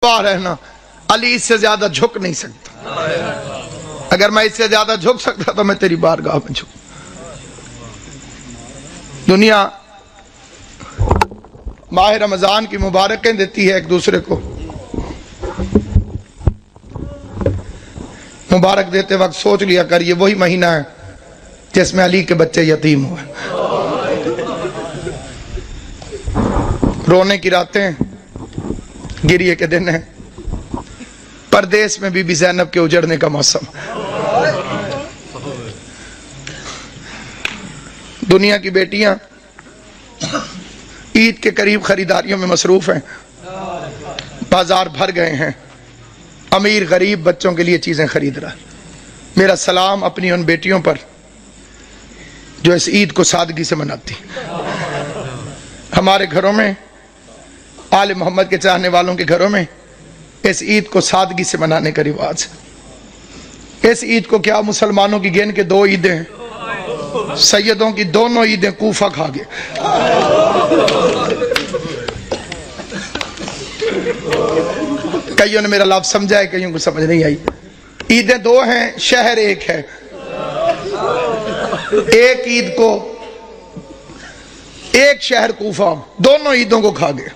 رہنا علی اس سے زیادہ جھک نہیں سکتا. اگر میں اس سے زیادہ جھک سکتا تو میں تیری بارگاہ میں جھک. دنیا ماہ رمضان کی مبارکیں دیتی ہے ایک دوسرے کو. مبارک دیتے وقت سوچ لیا کر یہ وہی مہینہ ہے جس میں علی کے بچے یتیم ہوئے. رونے کی راتیں، گریے کے دن ہیں. پردیس میں بی بی زینب کے اجڑنے کا موسم. دنیا کی بیٹیاں عید کے قریب خریداریوں میں مصروف ہیں. بازار بھر گئے ہیں. امیر غریب بچوں کے لیے چیزیں خرید رہا. میرا سلام اپنی ان بیٹیوں پر جو اس عید کو سادگی سے مناتی. ہمارے گھروں میں، آل محمد کے چاہنے والوں کے گھروں میں اس عید کو سادگی سے منانے کا رواج ہے. اس عید کو کیا مسلمانوں کی گن کے 2 عیدیں ہیں. سیدوں کی دونوں عیدیں کوفہ کھا گئے. کئیوں نے میرا لفظ سمجھا ہے، کئیوں کو سمجھ نہیں آئی. عیدیں 2 ہیں، شہر ایک ہے. ایک عید کو ایک شہر کوفہ دونوں عیدوں کو کھا گئے.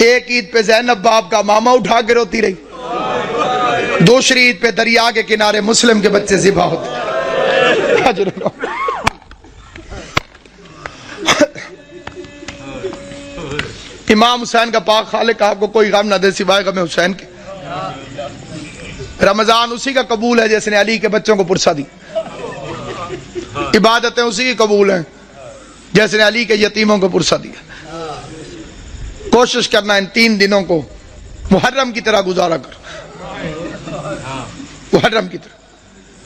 ایک عید پہ زینب باپ کا ماما اٹھا کے روتی رہی. دوسری عید پہ دریا کے کنارے مسلم کے بچے ذبح ہوتے. امام حسین کا پاک خالق آپ کو کوئی غم نہ دے سوائے غم حسین کے. رمضان اسی کا قبول ہے جس نے علی کے بچوں کو پرسا دی. عبادتیں اسی کی قبول ہیں جس نے علی کے یتیموں کو پرسا دیا. کوشش کرنا ان 3 دنوں کو محرم کی طرح گزارا کرو. محرم کی طرح.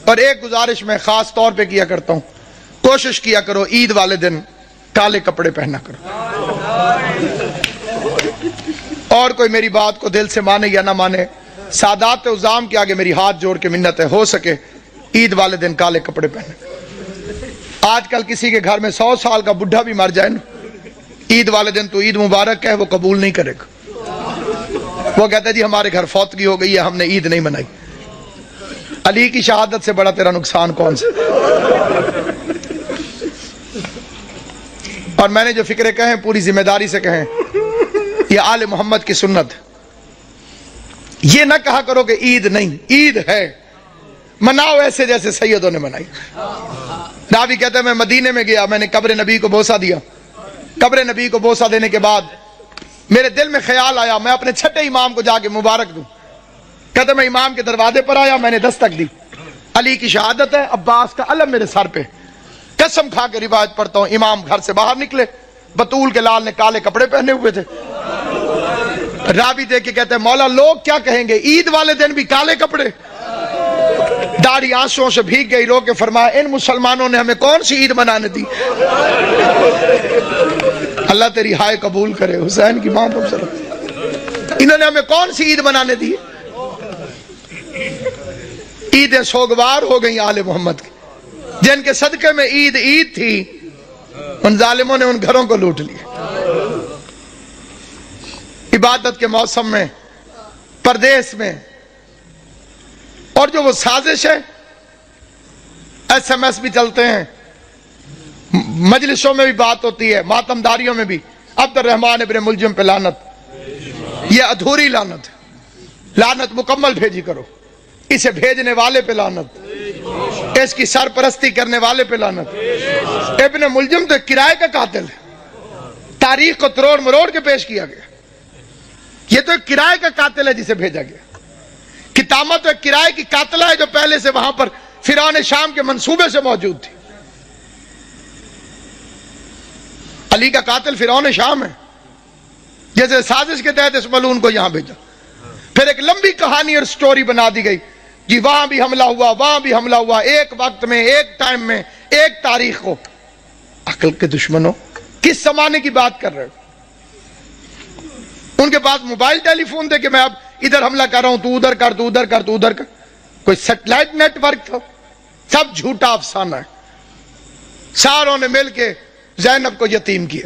اور ایک گزارش میں خاص طور پہ کیا کرتا ہوں، کوشش کیا کرو عید والے دن کالے کپڑے پہنا کرو. اور کوئی میری بات کو دل سے مانے یا نہ مانے، سادات عظام کے آگے میری ہاتھ جوڑ کے منت ہے، ہو سکے عید والے دن کالے کپڑے پہنے. آج کل کسی کے گھر میں 100 سال کا بڈھا بھی مر جائے نا، عید والے دن تو عید مبارک ہے وہ قبول نہیں کرے گا. وہ کہتا ہے جی ہمارے گھر فوتگی ہو گئی ہے، ہم نے عید نہیں منائی. علی کی شہادت سے بڑا تیرا نقصان کون سا؟ اور میں نے جو فکرے کہیں پوری ذمہ داری سے کہیں، یہ آل محمد کی سنت. یہ نہ کہا کرو کہ عید نہیں، عید ہے، مناؤ ایسے جیسے سیدوں نے منائی. راوی کہتا ہے میں مدینے میں گیا، میں نے قبر نبی کو بوسہ دیا. قبر نبی کو بوسہ دینے کے بعد میرے دل میں خیال آیا میں اپنے چھٹے امام کو جا کے مبارک دوں. کہتا میں امام کے دروازے پر آیا، میں نے دستک دی. علی کی شہادت ہے، عباس کا علم میرے سر پہ. قسم کھا کے روایت پڑھتا ہوں، امام گھر سے باہر نکلے، بطول کے لال نے کالے کپڑے پہنے ہوئے تھے. راوی دیکھ کے کہتے ہیں مولا لوگ کیا کہیں گے، عید والے دن بھی کالے کپڑے. داڑھی آنسوؤں سے بھیگ گئی. رو کے فرمایا ان مسلمانوں نے ہمیں کون سی عید منانے دی. اللہ تیری ہائے قبول کرے. حسین کی ماں پر انہوں نے ہمیں کون سی عید منانے دی. عیدیں سوگوار ہو گئی آل محمد کی، جن کے صدقے میں عید عید تھی ان ظالموں نے ان گھروں کو لوٹ لیا. عبادت کے موسم میں، پردیس میں، اور جو وہ سازش ہے، SMS بھی چلتے ہیں، مجلسوں میں بھی بات ہوتی ہے، ماتم داریوں میں بھی. عبد الرحمن ابن ملجم پہ لعنت، یہ ادھوری لعنت ہے. لعنت مکمل بھیجی کرو. اسے بھیجنے والے پہ لعنت، اس کی سرپرستی کرنے والے پہ لعنت. ابن ملجم تو کرائے کا قاتل ہے، تاریخ کو تروڑ مروڑ کے پیش کیا گیا. یہ تو ایک کرائے کا قاتل ہے جسے بھیجا گیا. کتامہ تو ایک کرائے کی قاتلہ ہے جو پہلے سے وہاں پر فرعون شام کے منصوبے سے موجود تھی. علی کا قاتل فرعون شام ہے، جیسے سازش کے تحت اس ملعون کو یہاں بھیجا. پھر ایک لمبی کہانی اور سٹوری بنا دی گئی جی وہاں بھی حملہ ہوا، وہاں بھی حملہ ہوا، ایک وقت میں، ایک ٹائم میں، ایک تاریخ کو. عقل کے دشمنوں، کس زمانے کی بات کر رہے ہو؟ ان کے پاس موبائل ٹیلی فون دے کہ میں اب ادھر حملہ کر رہا ہوں، تو ادھر کر، تو ادھر کر، تو ادھر کر. کوئی سیٹلائٹ نیٹ ورک تھا؟ سب جھوٹا افسانہ ہے. ساروں نے مل کے زینب کو یتیم کیا.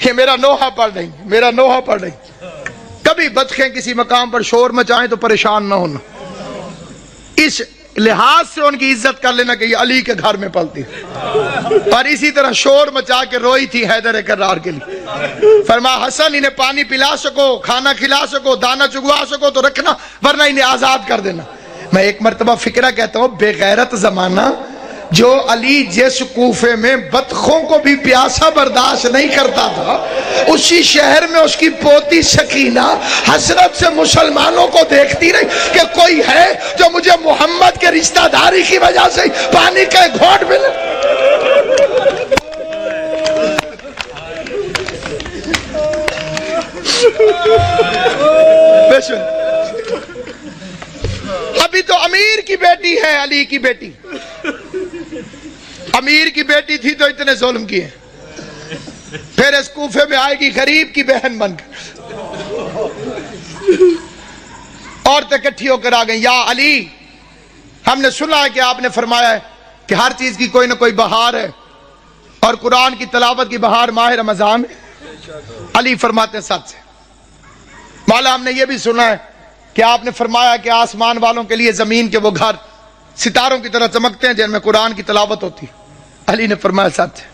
یہ میرا نوحہ پڑھ رہی، میرا نوحہ پڑھ رہی. کبھی بطخیں کسی مقام پر شور مچائیں تو پریشان نہ ہونا، اس لحاظ سے ان کی عزت کر لینا کہ یہ علی کے گھر میں پلتی. اور اسی طرح شور مچا کے روئی تھی حیدر کرار کے لیے. فرمایا حسن انہیں پانی پلا سکو، کھانا کھلا سکو، دانا چگوا سکو تو رکھنا، ورنہ انہیں آزاد کر دینا. میں ایک مرتبہ فکرہ کہتا ہوں، بے غیرت زمانہ جو علی جس کوفے میں بطخوں کو بھی پیاسا برداشت نہیں کرتا تھا، اسی شہر میں اس کی پوتی سکینہ حسرت سے مسلمانوں کو دیکھتی رہی کہ کوئی ہے جو مجھے محمد کے رشتہ داری کی وجہ سے پانی کا ایک گھونٹ ملے. ابھی تو امیر کی بیٹی ہے علی کی بیٹی، امیر کی بیٹی تھی تو اتنے ظلم کیے، پھر اس کوفے میں آئے گی غریب کی بہن بن کر. عورتیں اکٹھی ہو کر آ گئیں، یا علی ہم نے سنا ہے کہ آپ نے فرمایا ہے کہ ہر چیز کی کوئی نہ کوئی بہار ہے، اور قرآن کی تلاوت کی بہار ماہ رمضان. علی فرماتے ہیں سچ ہے مولا، ہم نے یہ بھی سنا ہے کہ آپ نے فرمایا کہ آسمان والوں کے لیے زمین کے وہ گھر ستاروں کی طرح چمکتے ہیں جن میں قرآن کی تلاوت ہوتی. علی نے فرمایا سچ ہے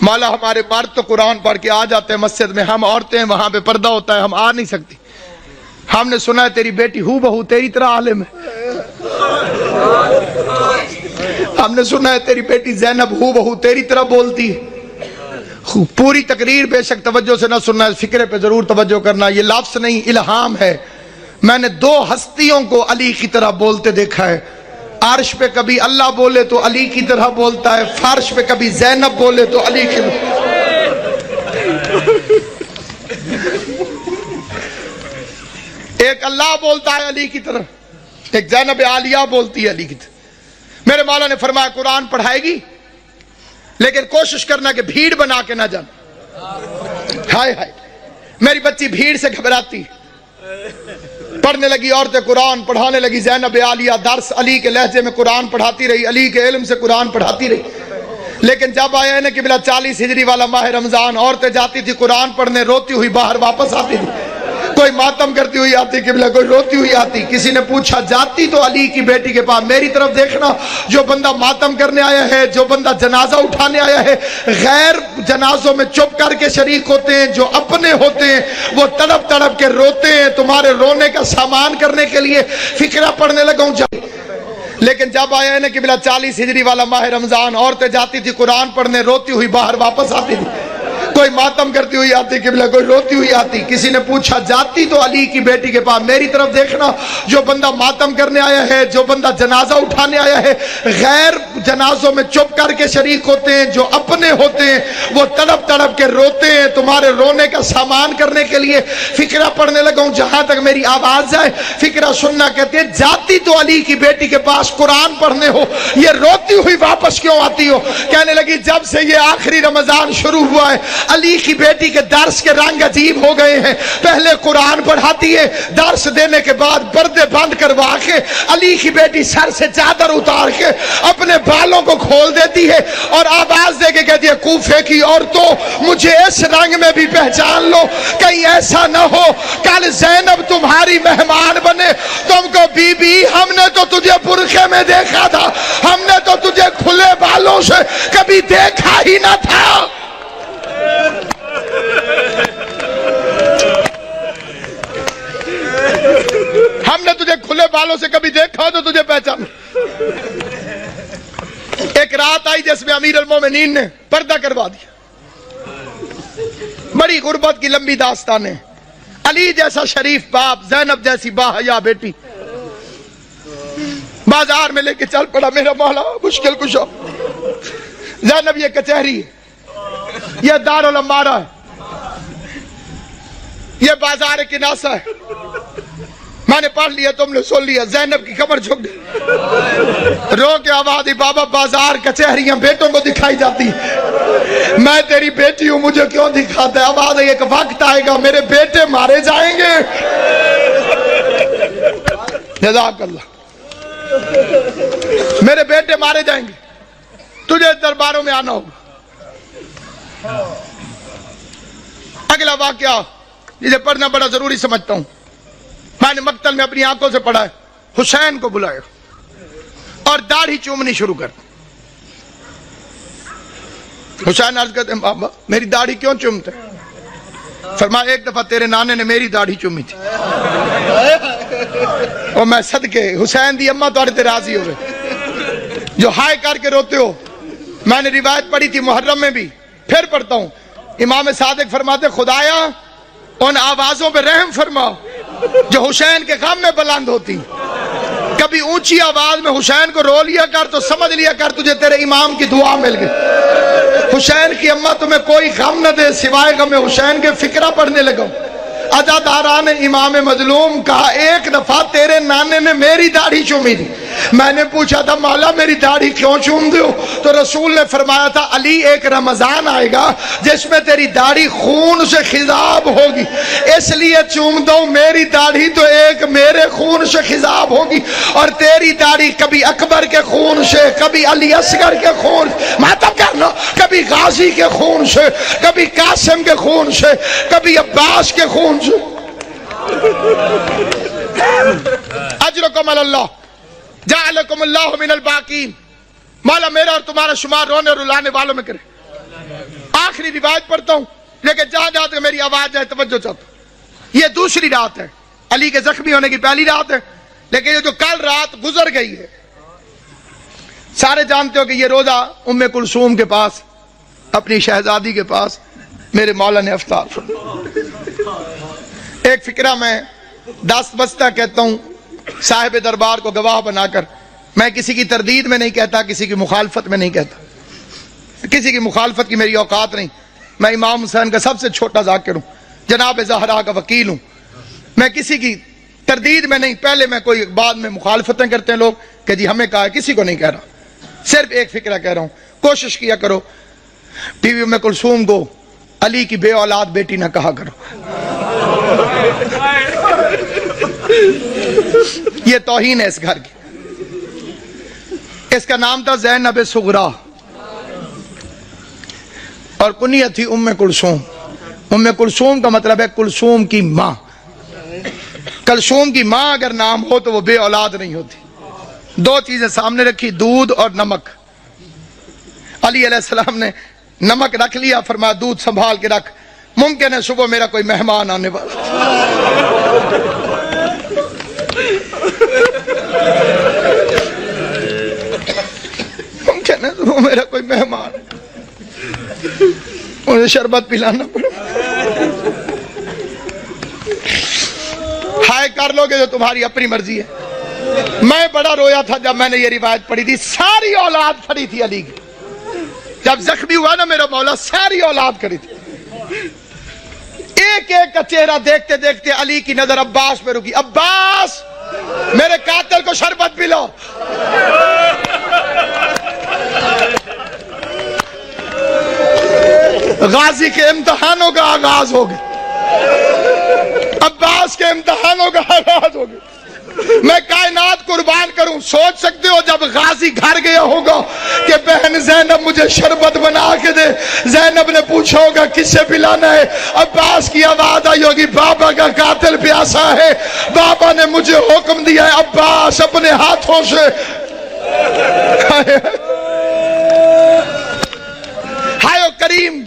مولا، ہمارے مرد تو قرآن پڑھ کے آ جاتے ہیں مسجد میں، ہم عورتیں وہاں پہ پردہ ہوتا ہے، ہم آ نہیں سکتی. ہم نے سنا ہے تیری بیٹی ہو بہو تیری طرح عالم ہے، ہم نے سنا ہے تیری بیٹی زینب ہو بہو تیری طرح بولتی ہے. پوری تقریر بے شک توجہ سے نہ سننا، فکرے پہ ضرور توجہ کرنا. یہ لفظ نہیں الہام ہے. میں نے دو ہستیوں کو علی کی طرح بولتے دیکھا ہے. عرش پہ کبھی اللہ بولے تو علی کی طرح بولتا ہے، فرش پہ کبھی زینب بولے تو علی کی طرح. ایک اللہ بولتا ہے علی کی طرح، ایک زینب عالیہ بولتی ہے علی کی طرح. میرے مولا نے فرمایا قرآن پڑھائے گی لیکن کوشش کرنا کہ بھیڑ بنا کے نہ جانا. ہائے ہائے میری بچی بھیڑ سے گھبراتی. پڑھنے لگی عورتیں، قرآن پڑھانے لگی. زینب عالیہ درس علی کے لہجے میں قرآن پڑھاتی رہی، علی کے علم سے قرآن پڑھاتی رہی. لیکن جب آیا ہے کہ بلا 40 ہجری والا ماہ رمضان، عورتیں جاتی تھی قرآن پڑھنے، روتی ہوئی باہر واپس آتی تھی. کوئی ماتم کرتی ہوئی آتی قبلہ، کوئی روتی ہوئی آتی. کسی نے پوچھا جاتی تو علی کی بیٹی کے پاس، میری طرف دیکھنا، جو بندہ ماتم کرنے آیا ہے، جو بندہ جنازہ اٹھانے آیا ہے، غیر جنازوں میں چپ کر کے شریک ہوتے ہیں، جو اپنے ہوتے ہیں وہ تڑپ تڑپ کے روتے ہیں. تمہارے رونے کا سامان کرنے کے لیے فکرہ پڑھنے لگا ہوں جا. لیکن جب آیا ہے نا کہ بلا 40 ہجری والا ماہ رمضان، عورتیں جاتی تھی قرآن پڑھنے، روتی ہوئی باہر واپس آتی تھی. کوئی ماتم کرتی ہوئی آتی قبلہ، کوئی روتی ہوئی آتی. کسی نے پوچھا جاتی تو علی کی بیٹی کے پاس، میری طرف دیکھنا، جو بندہ ماتم کرنے آیا ہے، جو بندہ جنازہ اٹھانے آیا ہے، غیر جنازوں میں چپ کر کے شریک ہوتے ہیں، جو اپنے ہوتے ہیں وہ تڑپ تڑپ کے روتے ہیں. تمہارے رونے کا سامان کرنے کے لیے فکرہ پڑھنے لگا ہوں جہاں تک میری آواز جائے. فکرہ سننا کہتے ہیں جاتی تو علی کی بیٹی کے پاس قرآن پڑھنے ہو، یہ روتی ہوئی واپس کیوں آتی ہو؟ کہنے لگی جب سے یہ آخری رمضان شروع ہوا ہے علی کی بیٹی کے درس کے رنگ عجیب ہو گئے ہیں. پہلے قرآن پڑھاتی ہے، درس دینے کے بعد پردے بند کروا کے علی کی بیٹی سر سے چادر اتار کے اپنے بالوں کو کھول دیتی ہے اور آواز دے کے کہتی ہے کوفے کی عورتوں مجھے اس رنگ میں بھی پہچان لو، کہیں ایسا نہ ہو کل زینب تمہاری مہمان بنے. تم کو بی بی ہم نے تو تجھے برقعے میں دیکھا تھا، ہم نے تو تجھے کھلے بالوں سے کبھی دیکھا ہی نہ تھا. ہم نے تجھے کھلے بالوں سے کبھی دیکھا تو تجھے پہچان. ایک رات آئی جس میں امیر المومنین نے پردہ کروا دیا. بڑی غربت کی لمبی داستان ہے. علی جیسا شریف باپ، زینب جیسی باحیا بیٹی بازار میں لے کے چل پڑا. میرا مولا مشکل کشا. زینب یہ کچہری ہے، یہ دارالامارہ ہے، یہ بازار کناسہ ہے. میں نے پڑھ لیا، تم نے سن لیا. زینب کی کمر جھک گئی، رو کے آواز دی بابا بازار کچہریاں بیٹوں کو دکھائی جاتی، میں تیری بیٹی ہوں مجھے کیوں دکھاتا ہے؟ آواز ہے ایک وقت آئے گا میرے بیٹے مارے جائیں گے. جزاک اللہ. میرے بیٹے مارے جائیں گے، تجھے درباروں میں آنا ہوگا. اگلا واقعہ جسے پڑھنا بڑا ضروری سمجھتا ہوں، میں نے مقتل میں اپنی آنکھوں سے پڑھا ہے، حسین کو بلایا اور داڑھی چومنی شروع کر۔ حسین عرض کرتے ہیں بابا میری داڑھی کیوں چومتے؟ فرمایا ایک دفعہ تیرے نانے نے میری داڑھی چومی تھی اور میں صدقے حسین دی اماں تو راضی ہوئے جو ہائے کر کے روتے ہو۔ میں نے روایت پڑھی تھی محرم میں بھی، پھر پڑھتا ہوں، امام صادق فرماتے خدایا ان آوازوں پہ رحم فرما جو حسین کے غم میں بلند ہوتی، کبھی اونچی آواز میں حسین کو رو لیا کر تو سمجھ لیا کر تجھے تیرے امام کی دعا مل گئی۔ حسین کی اماں تمہیں کوئی غم نہ دے سوائے غم حسین کے فکرہ پڑھنے لگا۔ عزاداران امام مظلوم کہا ایک دفعہ تیرے نانے نے میری داڑھی چومی تھی۔ میں نے پوچھا تھا مولا میری داڑھی کیوں چوم دو؟ تو رسول نے فرمایا تھا علی ایک رمضان آئے گا جس میں تیری داڑھی خون سے خضاب ہوگی، اس لیے چوم دو میری داڑھی تو ایک میرے خون سے خضاب ہوگی، اور تیری داڑھی کبھی اکبر کے خون سے، کبھی علی اصغر کے خون، ماتم کرنا، کبھی غازی کے خون سے، کبھی قاسم کے خون سے، کبھی عباس کے خون سے۔ اجرکم اللہ جعلکم اللہ من الباقین، مولا میرا اور تمہارا شمار رونے اور رلانے والوں میں کرے۔ آخری روایت پڑھتا ہوں لیکن جہاں جہاں تک میری آواز جائے توجہ چاہتا ہوں۔ یہ دوسری رات ہے، علی کے زخمی ہونے کی پہلی رات ہے، لیکن یہ جو کل رات گزر گئی ہے، سارے جانتے ہو کہ یہ روزہ ام کلثوم کے پاس، اپنی شہزادی کے پاس میرے مولا نے افطار فرمایا۔ ایک فکرہ میں دست بستہ کہتا ہوں صاحب دربار کو گواہ بنا کر، میں کسی کی تردید میں نہیں کہتا، کسی کی مخالفت میں نہیں کہتا، کسی کی مخالفت کی میری اوقات نہیں، میں امام حسین کا سب سے چھوٹا ذاکر ہوں، جناب زہرا کا وکیل ہوں، میں کسی کی تردید میں نہیں، پہلے میں کوئی بعد میں مخالفتیں کرتے ہیں لوگ کہ جی ہمیں کہا ہے، کسی کو نہیں کہہ رہا، صرف ایک فکرہ کہہ رہا ہوں، کوشش کیا کرو بی بی ام کلثوم کو علی کی بے اولاد بیٹی نہ کہا کرو، یہ توہین ہے اس گھر کی۔ اس کا نام تھا زینب صغرا اور کنیت تھی ام کلثوم۔ ام کلثوم کا مطلب ہے کلثوم کی ماں۔ کلثوم کی ماں اگر نام ہو تو وہ بے اولاد نہیں ہوتی۔ دو چیزیں سامنے رکھی، دودھ اور نمک۔ علی علیہ السلام نے نمک رکھ لیا، فرمایا دودھ سنبھال کے رکھ، ممکن ہے صبح میرا کوئی مہمان آنے والا، ممکن ہے صبح میرا کوئی مہمان، انہیں شربت پلانا پڑے، ہائے کر لو گے جو تمہاری اپنی مرضی ہے۔ میں بڑا رویا تھا جب میں نے یہ روایت پڑھی تھی، ساری اولاد کھڑی تھی علی کی، جب زخمی ہوا نا میرا مولا ساری اولاد کھڑی تھی، ایک ایک کا چہرہ دیکھتے دیکھتے علی کی نظر عباس پہ رکی، عباس میرے قاتل کو شربت پلاؤ۔ غازی کے امتحانوں کا آغاز ہو گیا، عباس کے امتحانوں کا آغاز ہو گیا۔ میں کائنات قربان کروں، سوچ سکتے ہو جب غازی گھر گیا ہوگا کہ بہن زینب مجھے شربت بنا کے دے، زینب نے پوچھا ہوگا کس سے پلانا ہے، عباس کی آواز آئی ہوگی بابا کا قاتل پیاسا ہے، بابا نے مجھے حکم دیا ہے عباس اپنے ہاتھوں سے۔ ہائے کریم،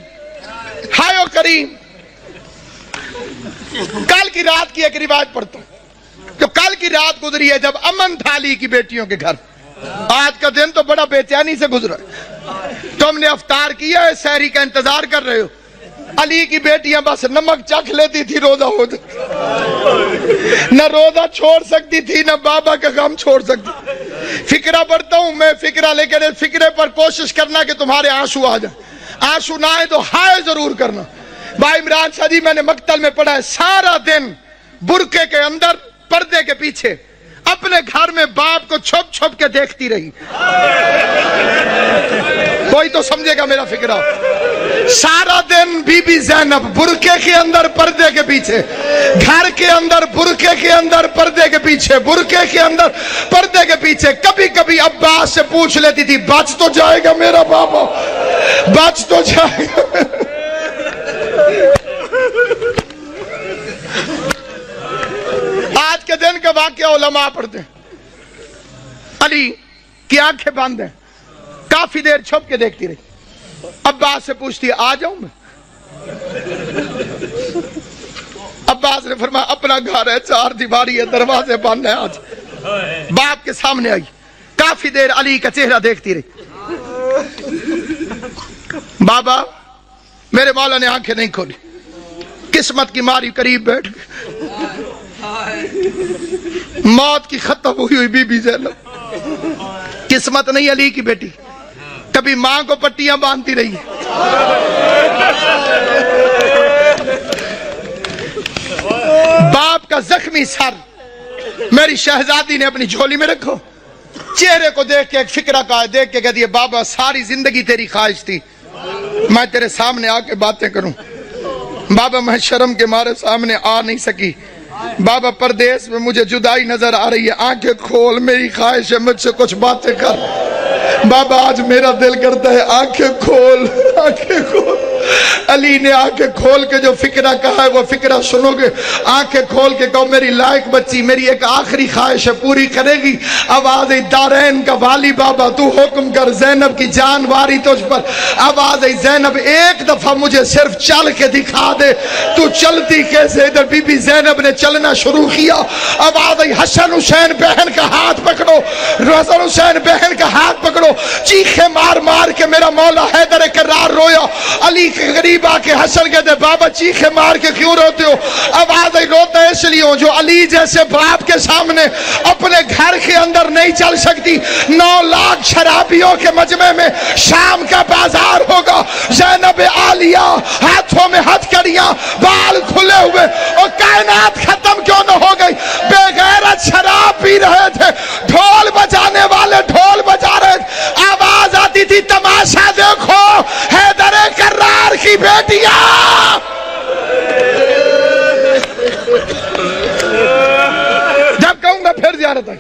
ہائے کریم۔ کل کی رات کی ایک روایت پڑھتا ہوں جو کل کی رات گزری ہے جب امن تھا علی کی بیٹیوں کے گھر۔ آج کا دن تو بڑا بے چینی سے گزرا ہے، تم نے افطار کیا ہے، سحری کا انتظار کر رہے ہو، علی کی بیٹیاں بس نمک چکھ لیتی تھی روزہ ہو جاتا، نہ روزہ چھوڑ سکتی تھی نہ بابا کا غم چھوڑ سکتی۔ فکرہ پڑھتا ہوں میں، فکرہ لے کر فکرے پر کوشش کرنا کہ تمہارے آنسو آ جائیں، آنسو نہ آئے تو ہائے ضرور کرنا۔ بھائی عمران شاہ جی میں نے مقتل میں پڑھا ہے، سارا دن برقعے کے اندر پردے کے پیچھے اپنے گھر میں باپ کو چھپ چھپ کے دیکھتی رہی۔ کوئی تو سمجھے گا میرا فکرہ۔ سارا دن بی بی زینب برقعے کے اندر پردے کے پیچھے، گھر کے اندر برقعے کے اندر پردے کے پیچھے، برقعے کے اندر پردے کے پیچھے، کبھی کبھی عباس سے پوچھ لیتی تھی بچ تو جائے گا میرا بابا، بچ تو جائے گا۔ دن کا واقعہ علماء پڑھتے ہیں، علی کی آنکھیں بند ہیں، کافی دیر چھپ کے دیکھتی رہی، عباس سے پوچھتی ہے آ جاؤں میں؟ عباس نے فرمایا اپنا گھر ہے، چار دیواری ہے، دروازے بند ہیں، آج باپ کے سامنے آئی، کافی دیر علی کا چہرہ دیکھتی رہی۔ بابا میرے مولا نے آنکھیں نہیں کھولی، قسمت کی ماری قریب بیٹھ گئے، موت کی ختم ہوئی ہوئی بی بی زینب، قسمت نہیں علی کی بیٹی، کبھی ماں کو پٹیاں باندھتی رہی، باپ کا زخمی سر میری شہزادی نے اپنی جھولی میں رکھو، چہرے کو دیکھ کے ایک فکرہ کا دیکھ کے کہتی ہے بابا ساری زندگی تیری خواہش تھی میں تیرے سامنے آ کے باتیں کروں، بابا میں شرم کے مارے سامنے آ نہیں سکی، بابا پردیس میں مجھے جدائی نظر آ رہی ہے، آنکھیں کھول، میری خواہش ہے مجھ سے کچھ باتیں کر، بابا آج میرا دل کرتا ہے آنکھیں کھول، آنکھیں کھول۔ علی نے آنکھیں کھول کے جو فکرہ کہا ہے وہ فکرہ سنو گے، آنکھیں کھول کے کہو میری لائق بچی میری ایک آخری خواہش ہے پوری کرے گی، آواز دارین کا والی بابا تو حکم کر، زینب کی جان واری تجھ پر، آواز زینب ایک دفعہ مجھے صرف چل کے دکھا دے، تو چلتی کیسے؟ ادھر بی بی زینب نے چلنا شروع کیا، آواز حسن حسین بہن کا ہاتھ پکڑو، حسن حسین بہن کا ہاتھ پکڑو، چیخے مار مار کے میرا مولا حیدر کرار رویا، علی کے قریب آ کے حسن کہتے بابا چیخے مار کے کیوں روتے ہو؟ آواز روتا ہے اس لیے ہوں جو علی جیسے باپ کے سامنے اپنے گھر کے اندر نہیں چل سکتی، 9 لاکھ شرابیوں کے مجمع میں شام کا بازار ہوگا، زینب عالیہ ہاتھوں میں ہتھ کڑیاں، بال کھلے ہوئے، اور کائنات ختم کیوں نہ ہو گئی؟ بے غیرت شراب پی رہے تھے، ڈھول بجانے والے ڈھول بجا رہے تھے، آواز آتی تھی تماشا دیکھو حیدر کرار کی بیٹیاں، جب کہوں گا پھر زیارت آئی،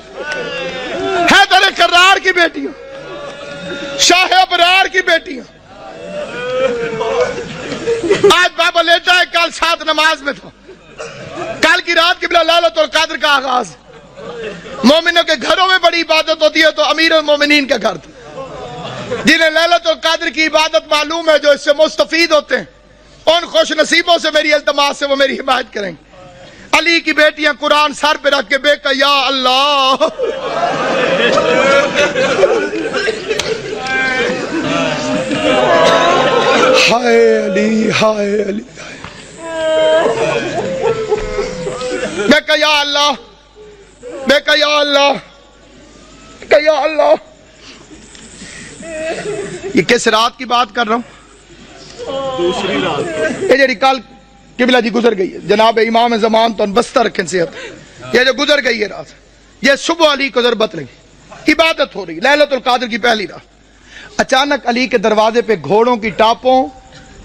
حیدر کرار کی بیٹیاں، شاہ ابرار کی بیٹیاں۔ آج بابا لیتا ہے کل 7 نماز میں تھا، کل کی رات قبلہ لیلۃ القدر کا آغاز، مومنوں کے گھروں میں بڑی عبادت ہوتی ہے تو امیر المومنین کا گھر تھا، جنہیں لیلۃ القدر کی عبادت معلوم ہے جو اس سے مستفید ہوتے ہیں ان خوش نصیبوں سے میری التماس سے وہ میری حمایت کریں گے۔ علی کی بیٹیاں قرآن سر پہ رکھ کے بے کہ یا اللہ ہائے علی ہائے علی، بے کہ یا اللہ، بے کہ یا اللہ، کہ یا اللہ۔ یہ کس رات کی بات کر رہا ہوں؟ دوسری رات، یہ جڑی کل قبلہ جی گزر گئی ہے، جناب امام زمان تو بستہ رکھیں صحت، یہ جو گزر گئی ہے رات، یہ صبح علی کو ضربت لگی، عبادت ہو رہی لیلۃ القدر کی پہلی رات، اچانک علی کے دروازے پہ گھوڑوں کی ٹاپوں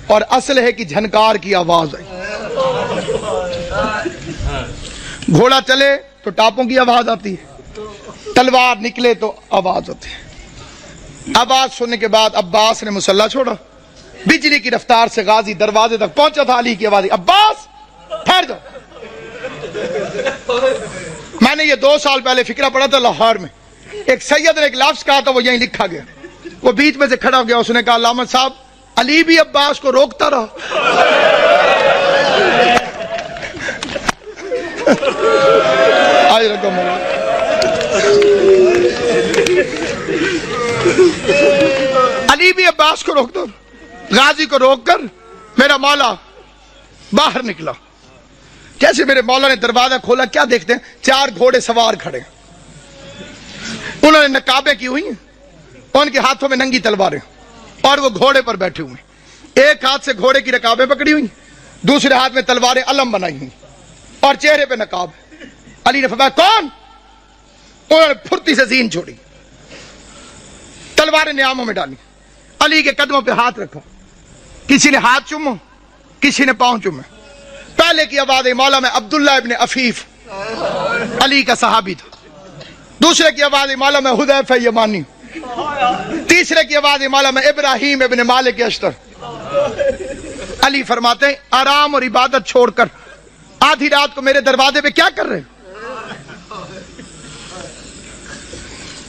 اور اسلحے کی جھنکار کی آواز آئی، گھوڑا چلے تو ٹاپوں کی آواز آتی ہے، تلوار نکلے تو آواز ہوتی ہے۔ آواز سننے کے بعد عباس نے مسلح چھوڑا، بجلی کی رفتار سے غازی دروازے تک پہنچا تھا، علی کی آواز عباس ٹھہر جاؤ۔ میں نے یہ 2 سال پہلے فکرہ پڑھا تھا لاہور میں، ایک سید نے ایک لفظ کہا تھا وہ یہیں لکھا گیا، وہ بیچ میں سے کھڑا ہو گیا، اس نے کہا علامہ صاحب علی بھی عباس کو روکتا رہا۔ آج رقم علی بھی عباس کو روکتا، غازی کو روک کر میرا مولا باہر نکلا، جیسے میرے مولا نے دروازہ کھولا کیا دیکھتے ہیں؟ 4 گھوڑے سوار کھڑے ہیں، انہوں نے نقابیں کی ہوئی ہیں، ان کے ہاتھوں میں ننگی تلواریں، اور وہ گھوڑے پر بیٹھے ہوئے ہیں، ایک ہاتھ سے گھوڑے کی رکابیں پکڑی ہوئی، دوسرے ہاتھ میں تلواریں علم بنائی ہوئی اور چہرے پہ نقاب۔ علی نے فرمایا کون؟ انہوں نے پھرتی سے زین چھوڑی، تلواریں نیاموں میں ڈالی، علی کے قدموں پہ ہاتھ رکھا، کسی نے ہاتھ چومو، کسی نے پاؤں چومے۔ پہلے کی آواز مولا میں عبداللہ ابن عفیف علی کا صحابی تھا، دوسرے کی آواز مولا میں حذیفہ یمانی، تیسرے کی آواز مولا میں ابراہیم ابن مالک اشتر۔ علی فرماتے ہیں آرام اور عبادت چھوڑ کر آدھی رات کو میرے دروازے پہ کیا کر رہے ہیں؟